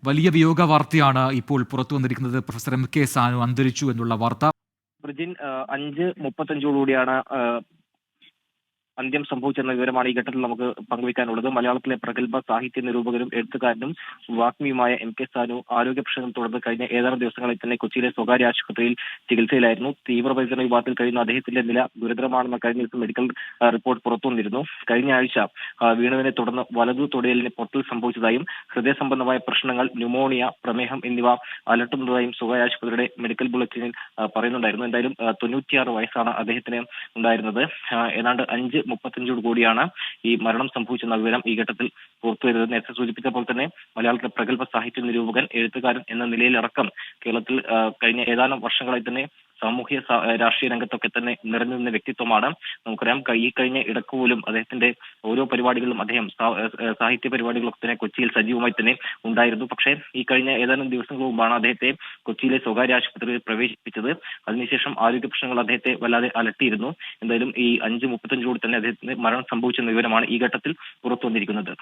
വലിയ വിയോഗ വാർത്തയാണ് ഇപ്പോൾ പുറത്തു വന്നിരിക്കുന്നത്. പ്രൊഫസർ MK സാനു അന്തരിച്ചു എന്നുള്ള വാർത്ത. ബ്രിജിൻ 5:35 അന്ത്യം സംഭവിച്ചെന്ന വിവരമാണ് ഈ ഘട്ടത്തിൽ നമുക്ക് പങ്കുവയ്ക്കാനുള്ളത്. മലയാളത്തിലെ പ്രഗത്ഭ സാഹിത്യ നിരൂപകനും എഴുത്തുകാരനും വാഗ്മിയുമായ MK സാനു ആരോഗ്യ പ്രശ്നങ്ങൾ തുടർന്ന് കഴിഞ്ഞ ഏതാനും ദിവസങ്ങളിൽ തന്നെ കൊച്ചിയിലെ സ്വകാര്യ ആശുപത്രിയിൽ ചികിത്സയിലായിരുന്നു. തീവ്രപരിചരണ വിഭാഗത്തിൽ കഴിയുന്ന അദ്ദേഹത്തിന്റെ നില ഗുരുതരമാണെന്ന കഴിഞ്ഞ ദിവസം മെഡിക്കൽ റിപ്പോർട്ട് പുറത്തുവന്നിരുന്നു. കഴിഞ്ഞ ആഴ്ച വീണതിനെ തുടർന്ന് വലതു തൊടയലിന് പൊട്ടൽ സംഭവിച്ചതായും ഹൃദയ സംബന്ധമായ പ്രശ്നങ്ങൾ, ന്യൂമോണിയ, പ്രമേഹം എന്നിവ അലട്ടുന്നതായും സ്വകാര്യ ആശുപത്രിയുടെ മെഡിക്കൽ ബുള്ളറ്റിനിൽ പറയുന്നുണ്ടായിരുന്നു. എന്തായാലും 96 വയസ്സാണ് അദ്ദേഹത്തിന് ഉണ്ടായിരുന്നത്. ഏതാണ്ട് 5:35 ഈ മരണം സംഭവിച്ചെന്ന വിവരം ഈ ഘട്ടത്തിൽ പുറത്തുവരുന്നത്. നേരത്തെ സൂചിപ്പിച്ചപ്പോൾ തന്നെ മലയാളത്തിലെ പ്രഗത്ഭ സാഹിത്യ നിരൂപകൻ, എഴുത്തുകാരൻ എന്ന നിലയിലടക്കം കേരളത്തിൽ കഴിഞ്ഞ ഏതാനും വർഷങ്ങളായി തന്നെ സാമൂഹ്യ രാഷ്ട്രീയ രംഗത്തൊക്കെ തന്നെ നിറഞ്ഞു നിന്ന വ്യക്തിത്വമാണ്. നമുക്കറിയാം, ഈ കഴിഞ്ഞ ഇടക്ക് പോലും അദ്ദേഹത്തിന്റെ ഓരോ പരിപാടികളും അദ്ദേഹം സാഹിത്യ പരിപാടികളൊക്കെ തന്നെ കൊച്ചിയിൽ സജീവമായി തന്നെ ഉണ്ടായിരുന്നു. പക്ഷേ ഈ കഴിഞ്ഞ ഏതാനും ദിവസങ്ങൾ മുമ്പാണ് അദ്ദേഹത്തെ കൊച്ചിയിലെ സ്വകാര്യ ആശുപത്രിയിൽ പ്രവേശിപ്പിച്ചത്. അതിനുശേഷം ആരോഗ്യ പ്രശ്നങ്ങൾ അദ്ദേഹത്തെ വല്ലാതെ അലട്ടിയിരുന്നു. എന്തായാലും ഈ 5:35 തന്നെ അദ്ദേഹത്തിന് മരണം സംഭവിച്ചെന്ന വിവരമാണ് ഈ ഘട്ടത്തിൽ പുറത്തു വന്നിരിക്കുന്നത്.